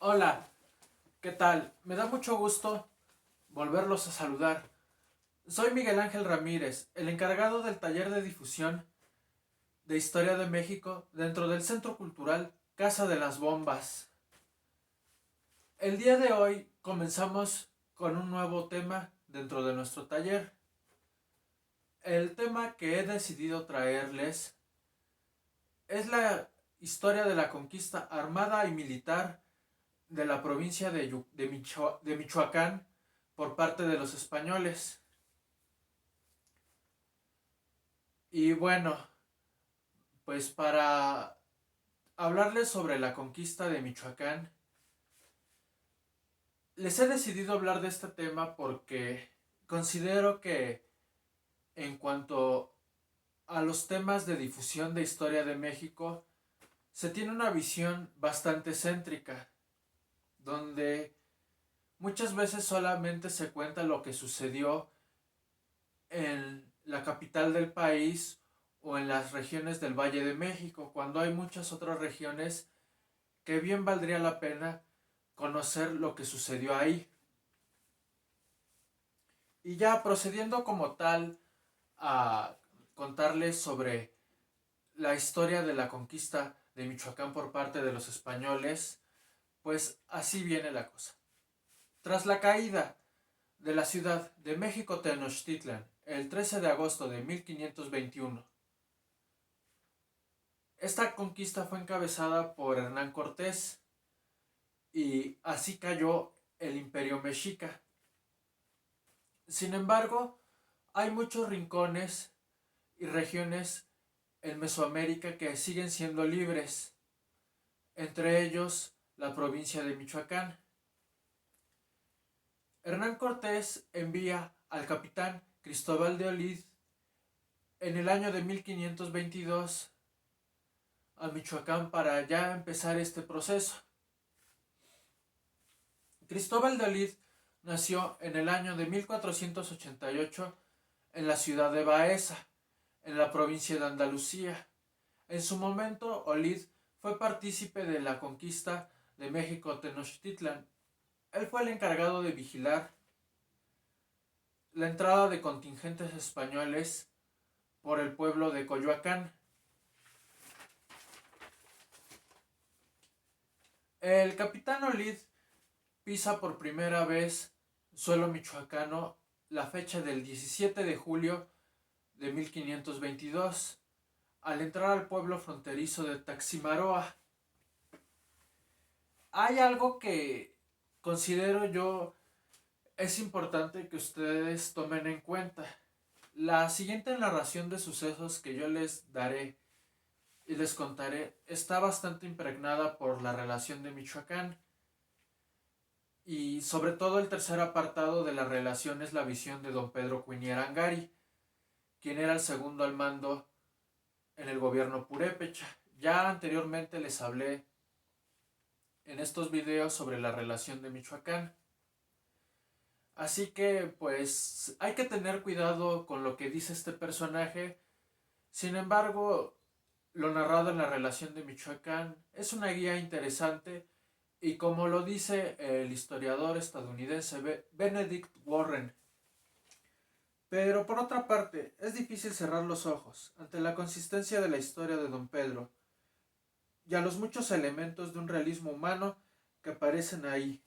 Hola, ¿qué tal? Me da mucho gusto volverlos a saludar. Soy Miguel Ángel Ramírez, el encargado del taller de difusión de Historia de México dentro del Centro Cultural Casa de las Bombas. El día de hoy comenzamos con un nuevo tema dentro de nuestro taller. El tema que he decidido traerles es la historia de la conquista armada y militar de la provincia de Michoacán por parte de los españoles. Y bueno, pues para hablarles sobre la conquista de Michoacán, les he decidido hablar de este tema porque considero que en cuanto a los temas de difusión de historia de México, se tiene una visión bastante céntrica, donde muchas veces solamente se cuenta lo que sucedió en la capital del país o en las regiones del Valle de México, cuando hay muchas otras regiones que bien valdría la pena conocer lo que sucedió ahí. Y ya procediendo como tal a contarles sobre la historia de la conquista de Michoacán por parte de los españoles, pues así viene la cosa. Tras la caída de la ciudad de México Tenochtitlan el 13 de agosto de 1521, esta conquista fue encabezada por Hernán Cortés y así cayó el imperio mexica. Sin embargo, hay muchos rincones y regiones en Mesoamérica que siguen siendo libres, entre ellos la provincia de Michoacán. Hernán Cortés envía al capitán Cristóbal de Olid en el año de 1522 a Michoacán para ya empezar este proceso. Cristóbal de Olid nació en el año de 1488 en la ciudad de Baeza, en la provincia de Andalucía. En su momento, Olid fue partícipe de la conquista de México Tenochtitlan. Él fue el encargado de vigilar la entrada de contingentes españoles por el pueblo de Coyoacán. El capitán Olid pisa por primera vez suelo michoacano la fecha del 17 de julio de 1522, al entrar al pueblo fronterizo de Taximaroa. Hay algo que considero yo es importante que ustedes tomen en cuenta. La siguiente narración de sucesos que yo les daré y les contaré está bastante impregnada por la relación de Michoacán, y sobre todo el tercer apartado de la relación es la visión de don Pedro Cuinier Angari, quien era el segundo al mando en el gobierno purépecha. Ya anteriormente les hablé en estos videos sobre la relación de Michoacán. Así que pues hay que tener cuidado con lo que dice este personaje. Sin embargo, lo narrado en la relación de Michoacán es una guía interesante, y como lo dice el historiador estadounidense Benedict Warren. Pero por otra parte, es difícil cerrar los ojos ante la consistencia de la historia de don Pedro y a los muchos elementos de un realismo humano que aparecen ahí.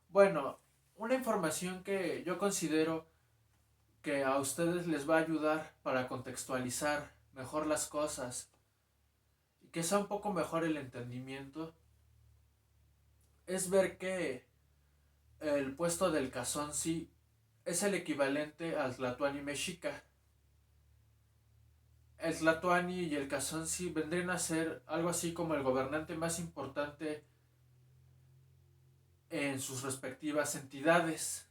Bueno, una información que yo considero que a ustedes les va a ayudar para contextualizar mejor las cosas y que sea un poco mejor el entendimiento, es ver que el puesto del Cazonzi es el equivalente al Tlatoani mexica. El Tlatoani y el Cazonzi vendrían a ser algo así como el gobernante más importante en sus respectivas entidades,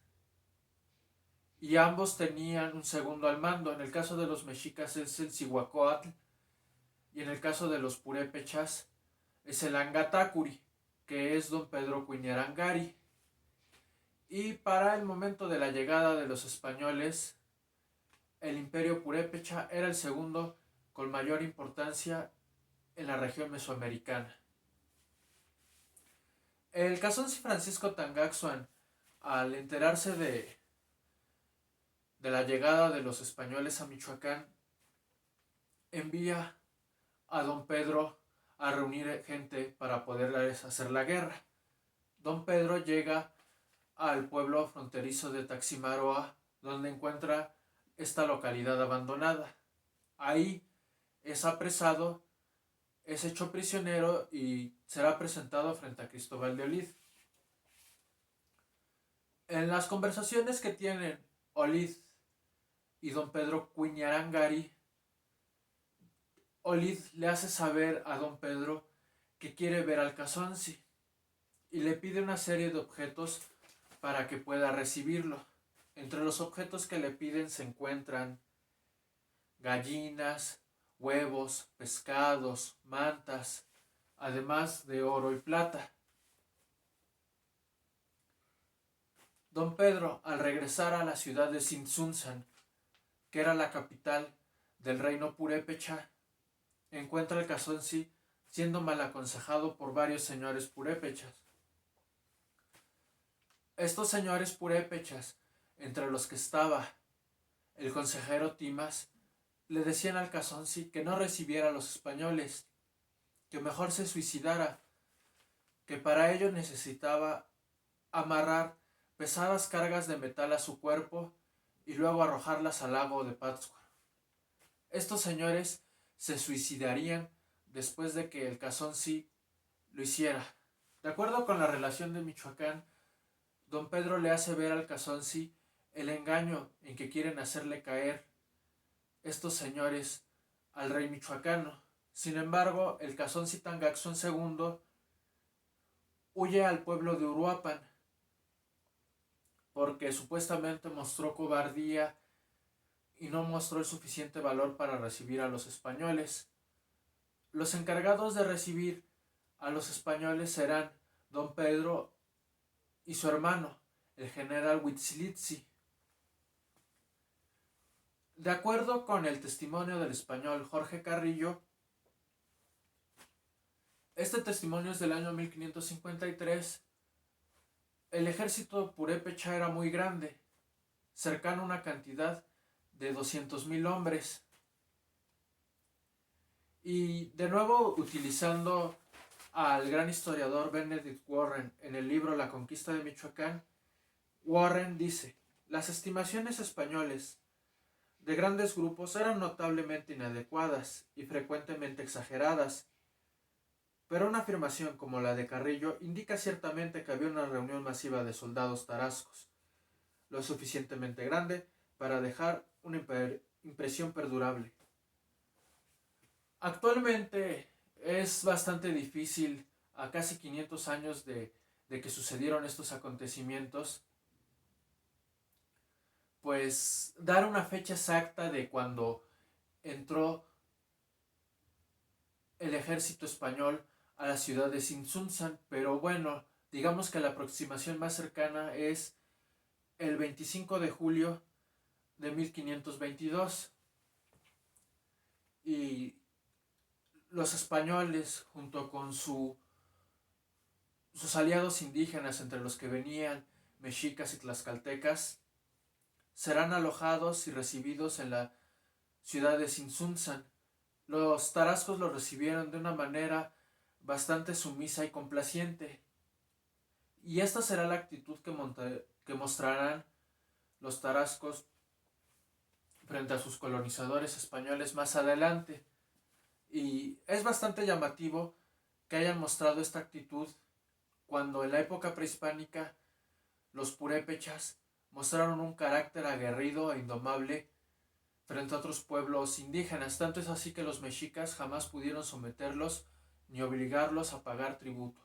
y ambos tenían un segundo al mando. En el caso de los mexicas es el Cihuacóatl y en el caso de los purépechas es el Angatacuri, que es don Pedro Cuiniarangari. Y para el momento de la llegada de los españoles, el imperio purépecha era el segundo con mayor importancia en la región mesoamericana. El Casonzi Francisco Tangaxuan, al enterarse de la llegada de los españoles a Michoacán, envía a don Pedro a reunir gente para poderles hacer la guerra. Don Pedro llega al pueblo fronterizo de Taximaroa, donde encuentra esta localidad abandonada. Ahí es apresado, es hecho prisionero y será presentado frente a Cristóbal de Olid. En las conversaciones que tienen Olid y don Pedro Cuñarangari, Olid le hace saber a don Pedro que quiere ver al Casonzi y le pide una serie de objetos para que pueda recibirlo. Entre los objetos que le piden se encuentran gallinas, huevos, pescados, mantas, además de oro y plata. Don Pedro, al regresar a la ciudad de Tzintzuntzan, que era la capital del reino purépecha, encuentra al Casonzi siendo mal aconsejado por varios señores purépechas. Estos señores purépechas, entre los que estaba el consejero Timas, le decían al Casonzi que no recibiera a los españoles, que mejor se suicidara, que para ello necesitaba amarrar pesadas cargas de metal a su cuerpo y luego arrojarlas al lago de Pátzcuaro. Estos señores se suicidarían después de que el Casonzi lo hiciera. De acuerdo con la relación de Michoacán, don Pedro le hace ver al Casonzi el engaño en que quieren hacerle caer estos señores al rey michoacano. Sin embargo, el Casonzi Tangaxón II huye al pueblo de Uruapan porque supuestamente mostró cobardía y no mostró el suficiente valor para recibir a los españoles. Los encargados de recibir a los españoles serán don Pedro y su hermano, el general Huitzilitzi. De acuerdo con el testimonio del español Jorge Carrillo, este testimonio es del año 1553, el ejército purépecha era muy grande, cercano a una cantidad de 200,000 hombres. Y de nuevo, utilizando al gran historiador Benedict Warren en el libro La conquista de Michoacán, Warren dice: las estimaciones españoles de grandes grupos eran notablemente inadecuadas y frecuentemente exageradas, pero una afirmación como la de Carrillo indica ciertamente que había una reunión masiva de soldados tarascos, lo suficientemente grande para dejar una impresión perdurable. Actualmente es bastante difícil, a casi 500 años de que sucedieron estos acontecimientos, pues dar una fecha exacta de cuando entró el ejército español a la ciudad de Tzintzuntzan, pero bueno, digamos que la aproximación más cercana es el 25 de julio de 1522. Y los españoles, junto con sus aliados indígenas, entre los que venían mexicas y tlaxcaltecas, serán alojados y recibidos en la ciudad de Tzintzuntzan. Los tarascos los recibieron de una manera bastante sumisa y complaciente. Y esta será la actitud que mostrarán los tarascos frente a sus colonizadores españoles más adelante. Y es bastante llamativo que hayan mostrado esta actitud cuando en la época prehispánica los purépechas mostraron un carácter aguerrido e indomable frente a otros pueblos indígenas. Tanto es así que los mexicas jamás pudieron someterlos ni obligarlos a pagar tributo.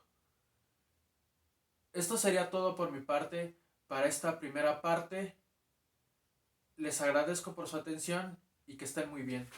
Esto sería todo por mi parte para esta primera parte. Les agradezco por su atención y que estén muy bien.